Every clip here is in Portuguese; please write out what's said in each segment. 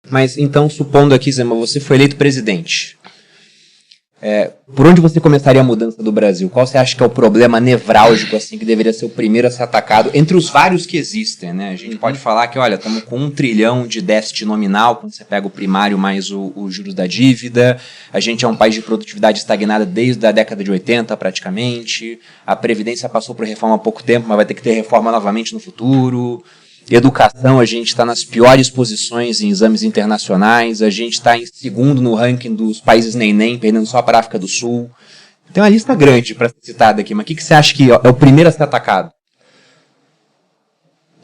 Mas então, supondo aqui, Zema, você foi eleito presidente. Por onde você começaria a mudança do Brasil? Qual você acha que é o problema nevrálgico, assim, que deveria ser o primeiro a ser atacado, entre os vários que existem, né? A gente pode falar que, olha, estamos com 1 trilhão de déficit nominal, quando você pega o primário mais os juros da dívida, a gente é um país de produtividade estagnada desde a década de 80, praticamente, a Previdência passou por reforma há pouco tempo, mas vai ter que ter reforma novamente no futuro. Educação, a gente está nas piores posições em exames internacionais, a gente está em segundo no ranking dos países neném, perdendo só para a África do Sul. Tem uma lista grande para ser citada aqui, mas o que você acha que é o primeiro a ser atacado?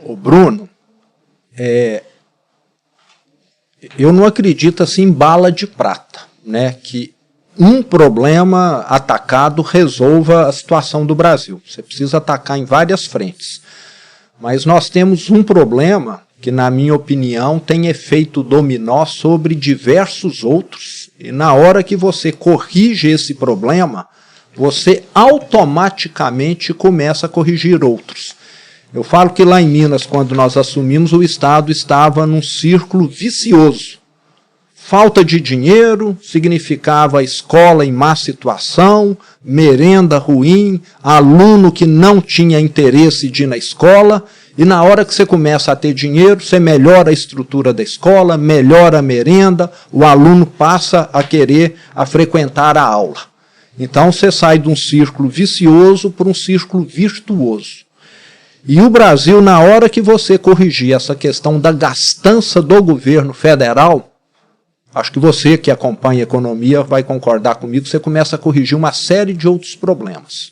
Ô Bruno, eu não acredito assim em bala de prata, né, que um problema atacado resolva a situação do Brasil. Você precisa atacar em várias frentes. Mas nós temos um problema que, na minha opinião, tem efeito dominó sobre diversos outros. E na hora que você corrige esse problema, você automaticamente começa a corrigir outros. Eu falo que lá em Minas, quando nós assumimos, o Estado estava num círculo vicioso. Falta de dinheiro significava escola em má situação, merenda ruim, aluno que não tinha interesse de ir na escola, e na hora que você começa a ter dinheiro, você melhora a estrutura da escola, melhora a merenda, o aluno passa a querer frequentar a aula. Então você sai de um círculo vicioso para um círculo virtuoso. E o Brasil, na hora que você corrigir essa questão da gastança do governo federal, acho que você que acompanha a economia vai concordar comigo, você começa a corrigir uma série de outros problemas.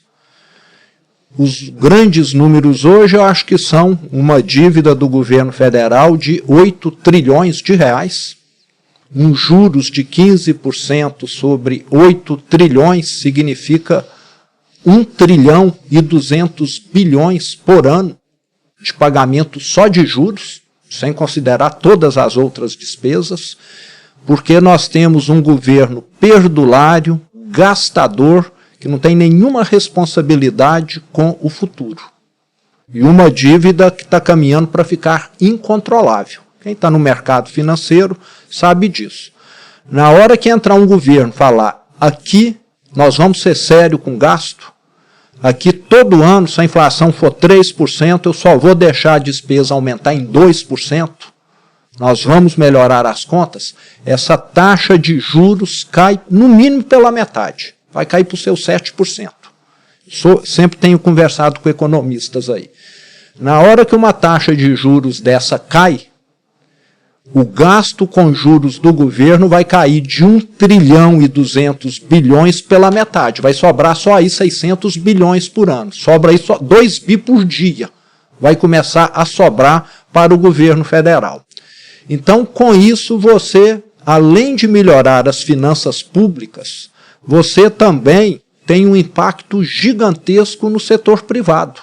Os grandes números hoje eu acho que são uma dívida do governo federal de 8 trilhões de reais, um juros de 15% sobre 8 trilhões significa 1 trilhão e 200 bilhões por ano de pagamento só de juros, sem considerar todas as outras despesas, porque nós temos um governo perdulário, gastador, que não tem nenhuma responsabilidade com o futuro. E uma dívida que está caminhando para ficar incontrolável. Quem está no mercado financeiro sabe disso. Na hora que entrar um governo falar, aqui nós vamos ser sério com gasto, aqui todo ano, se a inflação for 3%, eu só vou deixar a despesa aumentar em 2%, nós vamos melhorar as contas, essa taxa de juros cai no mínimo pela metade. Vai cair para os seus 7%. Sempre tenho conversado com economistas aí. Na hora que uma taxa de juros dessa cai, o gasto com juros do governo vai cair de 1 trilhão e 200 bilhões pela metade. Vai sobrar só aí 600 bilhões por ano. Sobra aí só 2 bi por dia. Vai começar a sobrar para o governo federal. Então, com isso, você, além de melhorar as finanças públicas, você também tem um impacto gigantesco no setor privado.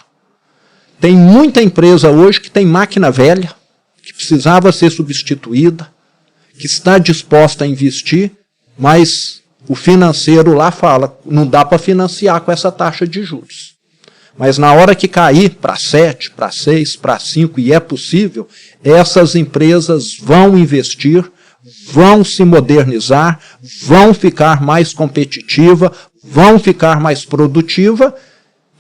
Tem muita empresa hoje que tem máquina velha, que precisava ser substituída, que está disposta a investir, mas o financeiro lá fala, não dá para financiar com essa taxa de juros. Mas na hora que cair para 7, para 6, para 5, e é possível, essas empresas vão investir, vão se modernizar, vão ficar mais competitiva, vão ficar mais produtiva,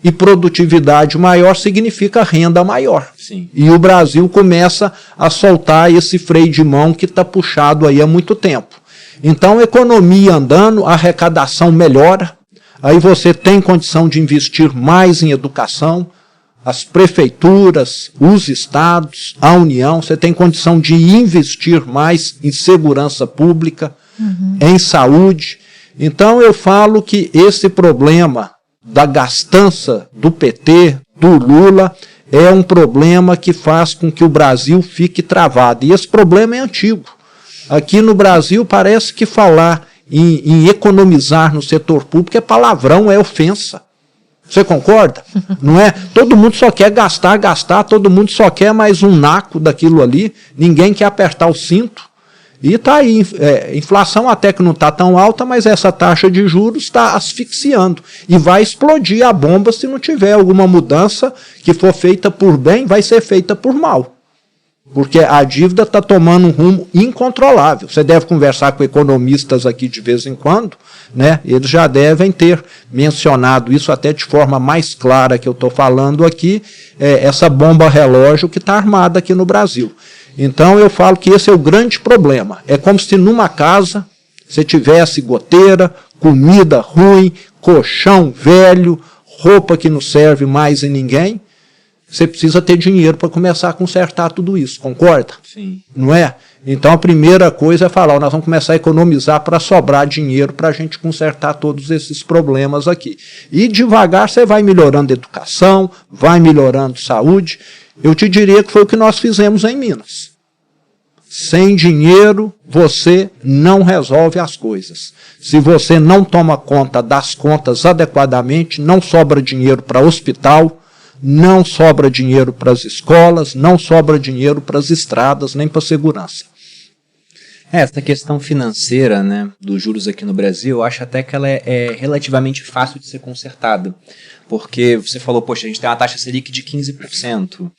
e produtividade maior significa renda maior. Sim. E o Brasil começa a soltar esse freio de mão que está puxado aí há muito tempo. Então, economia andando, a arrecadação melhora, aí você tem condição de investir mais em educação, as prefeituras, os estados, a União, você tem condição de investir mais em segurança pública, em saúde. Então eu falo que esse problema da gastança do PT, do Lula, é um problema que faz com que o Brasil fique travado. E esse problema é antigo. Aqui no Brasil parece que falar em economizar no setor público é palavrão, é ofensa. Você concorda? Não é? Todo mundo só quer gastar, todo mundo só quer mais um naco daquilo ali, ninguém quer apertar o cinto. E está aí, inflação até que não está tão alta, mas essa taxa de juros está asfixiando. E vai explodir a bomba se não tiver alguma mudança que for feita por bem, vai ser feita por mal. Porque a dívida está tomando um rumo incontrolável. Você deve conversar com economistas aqui de vez em quando, né? Eles já devem ter mencionado isso até de forma mais clara que eu estou falando aqui, essa bomba relógio que está armada aqui no Brasil. Então eu falo que esse é o grande problema. É como se numa casa você tivesse goteira, comida ruim, colchão velho, roupa que não serve mais em ninguém. Você precisa ter dinheiro para começar a consertar tudo isso, concorda? Sim. Não é? Então a primeira coisa é falar, nós vamos começar a economizar para sobrar dinheiro para a gente consertar todos esses problemas aqui. E devagar você vai melhorando a educação, vai melhorando a saúde. Eu te diria que foi o que nós fizemos em Minas. Sem dinheiro, você não resolve as coisas. Se você não toma conta das contas adequadamente, não sobra dinheiro para hospital, não sobra dinheiro para as escolas, não sobra dinheiro para as estradas, nem para a segurança. Essa questão financeira, né, dos juros aqui no Brasil, eu acho até que ela é relativamente fácil de ser consertada. Porque você falou, poxa, a gente tem uma taxa Selic de 15%.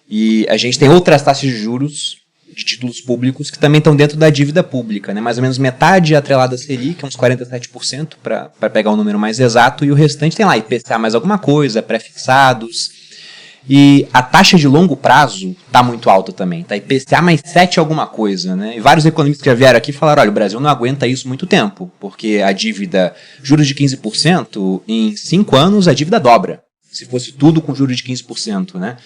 E a gente tem outras taxas de juros de títulos públicos que também estão dentro da dívida pública, né? Mais ou menos metade atrelada à Selic, uns 47%, para pegar o número mais exato, e o restante tem lá IPCA mais alguma coisa, pré-fixados. E a taxa de longo prazo está muito alta também, tá? IPCA mais 7 alguma coisa, né? E vários economistas que já vieram aqui falaram, olha, o Brasil não aguenta isso muito tempo, porque a dívida, juros de 15%, em 5 anos a dívida dobra, se fosse tudo com juros de 15%, né?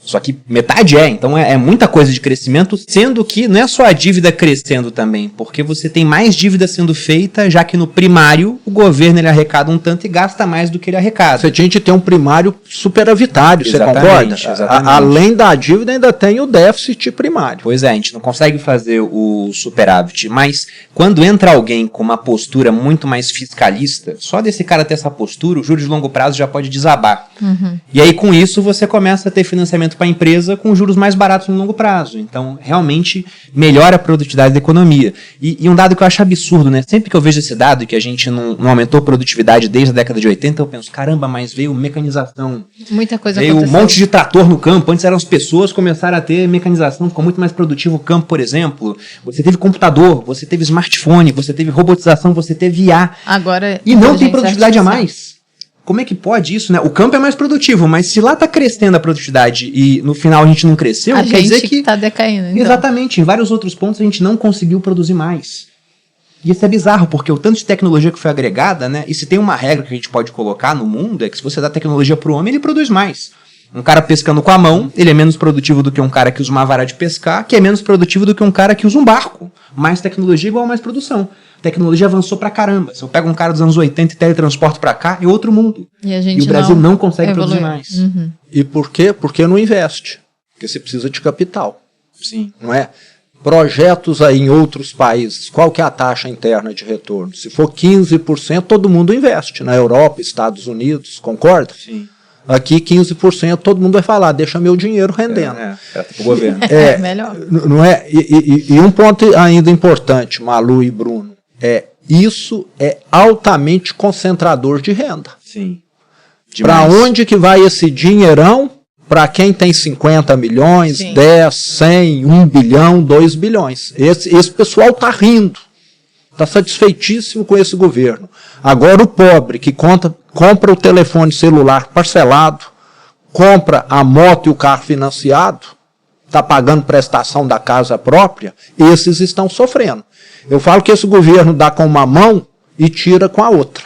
Só que metade então é muita coisa de crescimento, sendo que não é só a dívida crescendo também, porque você tem mais dívida sendo feita, já que no primário o governo ele arrecada um tanto e gasta mais do que ele arrecada. Você tinha que ter um primário superavitário, você concorda? Exatamente. Além da dívida ainda tem o déficit primário. Pois é, a gente não consegue fazer o superávit, mas quando entra alguém com uma postura muito mais fiscalista, só desse cara ter essa postura, o juros de longo prazo já pode desabar. Uhum. E aí com isso você começa a ter financiamento para a empresa com juros mais baratos no longo prazo. Então, realmente melhora a produtividade da economia. E um dado que eu acho absurdo, né? Sempre que eu vejo esse dado, que a gente não aumentou a produtividade desde a década de 80, eu penso, caramba, mas veio mecanização. Muita coisa veio aconteceu. Um monte de trator no campo. Antes eram as pessoas, começaram a ter mecanização, ficou muito mais produtivo o campo, por exemplo. Você teve computador, você teve smartphone, você teve robotização, você teve IA. Agora, e não tem produtividade a artificial. mais. Como é que pode isso, né? O campo é mais produtivo, mas se lá está crescendo a produtividade e no final a gente não cresceu, A quer dizer gente que está decaindo. Então. Exatamente, em vários outros pontos a gente não conseguiu produzir mais. E isso é bizarro, porque o tanto de tecnologia que foi agregada, né? E se tem uma regra que a gente pode colocar no mundo, é que se você dá tecnologia para o homem, ele produz mais. Um cara pescando com a mão, ele é menos produtivo do que um cara que usa uma vara de pescar, que é menos produtivo do que um cara que usa um barco. Mais tecnologia igual a mais produção. A tecnologia avançou pra caramba. Se eu pego um cara dos anos 80 e teletransporto pra cá, é outro mundo. E o Brasil não consegue evolui. produzir mais. Uhum. E por quê? Porque não investe. Porque você precisa de capital. Sim. Não é? Projetos aí em outros países, qual que é a taxa interna de retorno? Se for 15%, todo mundo investe. Na Europa, Estados Unidos, concorda? Sim. Aqui 15%, todo mundo vai falar, deixa meu dinheiro rendendo. Para o governo. É melhor. Não é? E um ponto ainda importante, Malu e Bruno, isso é altamente concentrador de renda. Sim. Para onde que vai esse dinheirão? Para quem tem 50 milhões, Sim. 10, 100, 1 bilhão, 2 bilhões. Esse pessoal está rindo. Está satisfeitíssimo com esse governo. Agora o pobre que compra o telefone celular parcelado, compra a moto e o carro financiado, está pagando prestação da casa própria, esses estão sofrendo. Eu falo que esse governo dá com uma mão e tira com a outra.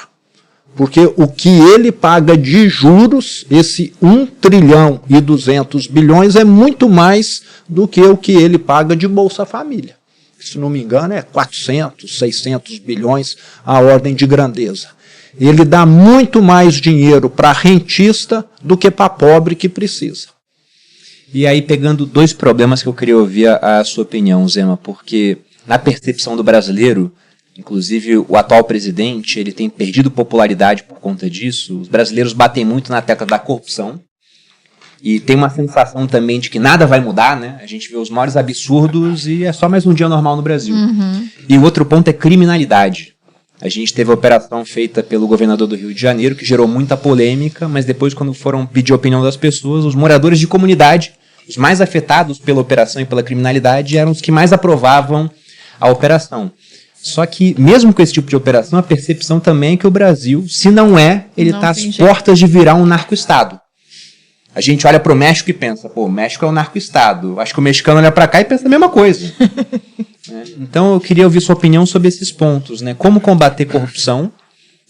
Porque o que ele paga de juros, esse 1 trilhão e 200 bilhões, é muito mais do que o que ele paga de Bolsa Família. Se não me engano, é 400, 600 bilhões a ordem de grandeza. Ele dá muito mais dinheiro para rentista do que para pobre que precisa. E aí, pegando dois problemas que eu queria ouvir a sua opinião, Zema, porque na percepção do brasileiro, inclusive o atual presidente, ele tem perdido popularidade por conta disso. Os brasileiros batem muito na tecla da corrupção. E tem uma sensação também de que nada vai mudar, né? A gente vê os maiores absurdos e é só mais um dia normal no Brasil. Uhum. E o outro ponto é criminalidade. A gente teve a operação feita pelo governador do Rio de Janeiro, que gerou muita polêmica, mas depois, quando foram pedir a opinião das pessoas, os moradores de comunidade os mais afetados pela operação e pela criminalidade eram os que mais aprovavam a operação. Só que, mesmo com esse tipo de operação, a percepção também é que o Brasil, se não é, ele está às portas de virar um narco-estado. A gente olha para o México e pensa, pô, o México é um narco-estado. Acho que o mexicano olha para cá e pensa a mesma coisa. Então eu queria ouvir sua opinião sobre esses pontos, né? Como combater corrupção,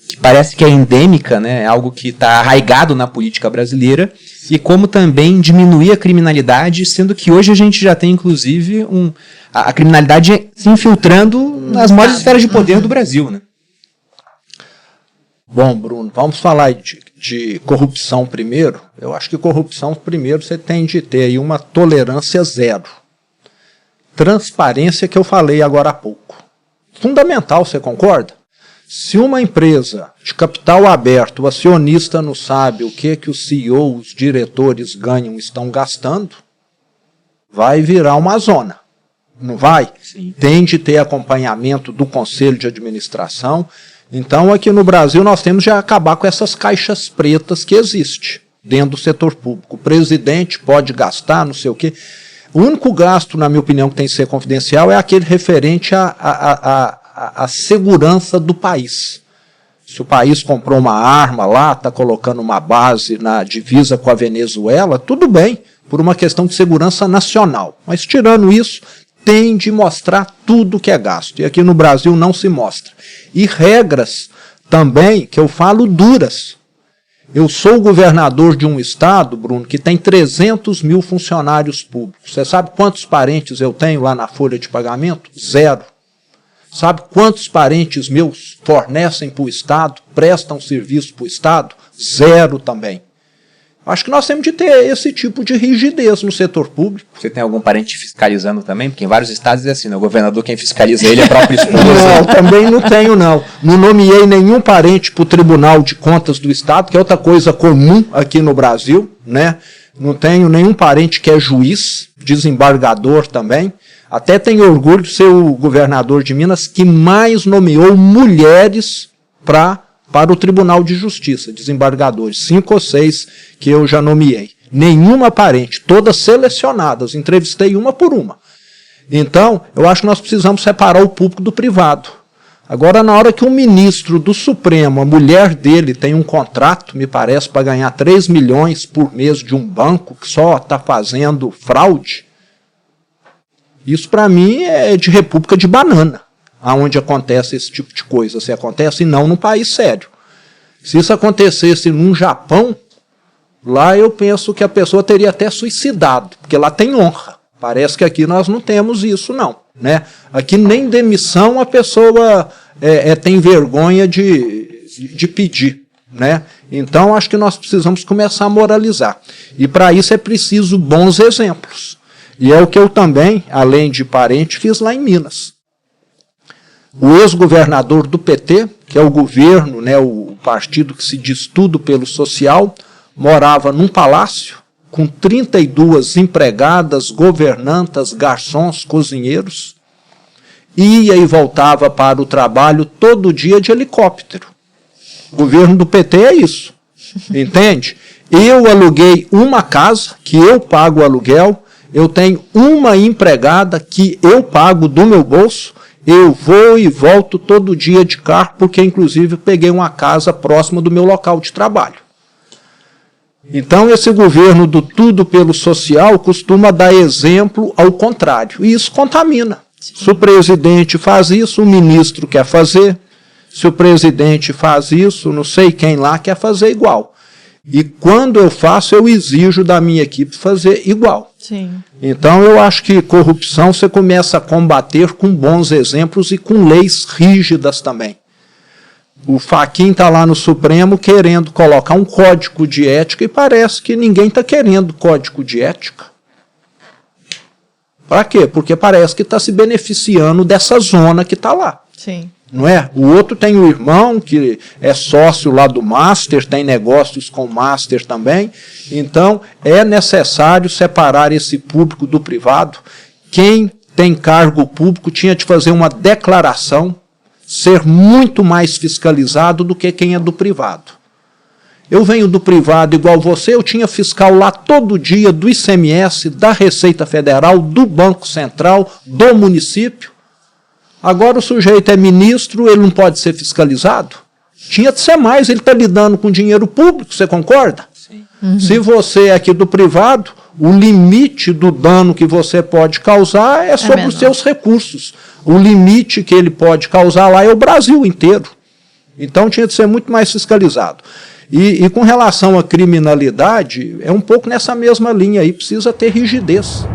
que parece que é endêmica, né? É algo que está arraigado na política brasileira, e como também diminuir a criminalidade, sendo que hoje a gente já tem, inclusive, a criminalidade se infiltrando nas maiores esferas de poder do Brasil, né? Bom, Bruno, vamos falar de corrupção primeiro. Eu acho que corrupção, primeiro, você tem de ter aí uma tolerância zero. Transparência, que eu falei agora há pouco. Fundamental, você concorda? Se uma empresa de capital aberto, o acionista não sabe o que os CEOs, os diretores ganham e estão gastando, vai virar uma zona. Não vai? Sim. Tem de ter acompanhamento do conselho de administração. Então, aqui no Brasil, nós temos de acabar com essas caixas pretas que existem dentro do setor público. O presidente pode gastar, não sei o quê. O único gasto, na minha opinião, que tem que ser confidencial é aquele referente à segurança do país. Se o país comprou uma arma lá, está colocando uma base na divisa com a Venezuela, tudo bem, por uma questão de segurança nacional. Mas, tirando isso, tem de mostrar tudo que é gasto. E aqui no Brasil não se mostra. E regras também, que eu falo, duras. Eu sou governador de um estado, Bruno, que tem 300 mil funcionários públicos. Você sabe quantos parentes eu tenho lá na folha de pagamento? 0. Sabe quantos parentes meus fornecem para o estado, prestam serviço para o estado? 0 também. Acho que nós temos de ter esse tipo de rigidez no setor público. Você tem algum parente fiscalizando também? Porque em vários estados é assim, né? O governador, quem fiscaliza ele é a própria esposa. Não, também não tenho, não. Não nomeei nenhum parente para o Tribunal de Contas do Estado, que é outra coisa comum aqui no Brasil, né? Não tenho nenhum parente que é juiz, desembargador também. Até tenho orgulho de ser o governador de Minas que mais nomeou mulheres para o Tribunal de Justiça, desembargadores, 5 ou 6 que eu já nomeei. Nenhuma parente, todas selecionadas, entrevistei uma por uma. Então, eu acho que nós precisamos separar o público do privado. Agora, na hora que um ministro do Supremo, a mulher dele tem um contrato, me parece, para ganhar 3 milhões por mês de um banco que só está fazendo fraude, isso para mim é de república de banana, aonde acontece esse tipo de coisa. Se acontece, não num país sério. Se isso acontecesse num Japão, lá eu penso que a pessoa teria até suicidado, porque lá tem honra. Parece que aqui nós não temos isso, não. Né? Aqui nem demissão a pessoa tem vergonha de pedir. Né? Então acho que nós precisamos começar a moralizar. E para isso é preciso bons exemplos. E é o que eu também, além de parente, fiz lá em Minas. O ex-governador do PT, que é o governo, né, o partido que se diz tudo pelo social, morava num palácio com 32 empregadas, governantas, garçons, cozinheiros, ia e voltava para o trabalho todo dia de helicóptero. O governo do PT é isso, entende? Eu aluguei uma casa, que eu pago o aluguel, eu tenho uma empregada que eu pago do meu bolso, eu vou e volto todo dia de carro, porque inclusive peguei uma casa próxima do meu local de trabalho. Então esse governo do tudo pelo social costuma dar exemplo ao contrário, e isso contamina. Se o presidente faz isso, o ministro quer fazer, se o presidente faz isso, não sei quem lá quer fazer igual. E quando eu faço, eu exijo da minha equipe fazer igual. Sim. Então eu acho que corrupção você começa a combater com bons exemplos e com leis rígidas também. O Fachin está lá no Supremo querendo colocar um código de ética e parece que ninguém está querendo código de ética. Para quê? Porque parece que está se beneficiando dessa zona que está lá. Sim. Não é? O outro tem o irmão que é sócio lá do Master, tem negócios com o Master também. Então, é necessário separar esse público do privado. Quem tem cargo público tinha de fazer uma declaração, ser muito mais fiscalizado do que quem é do privado. Eu venho do privado igual você, eu tinha fiscal lá todo dia do ICMS, da Receita Federal, do Banco Central, do município. Agora o sujeito é ministro, ele não pode ser fiscalizado? Tinha de ser mais, ele está lidando com dinheiro público, você concorda? Sim. Se você é aqui do privado, o limite do dano que você pode causar é sobre os seus recursos. O limite que ele pode causar lá é o Brasil inteiro. Então tinha de ser muito mais fiscalizado. E com relação à criminalidade, é um pouco nessa mesma linha aí, precisa ter rigidez.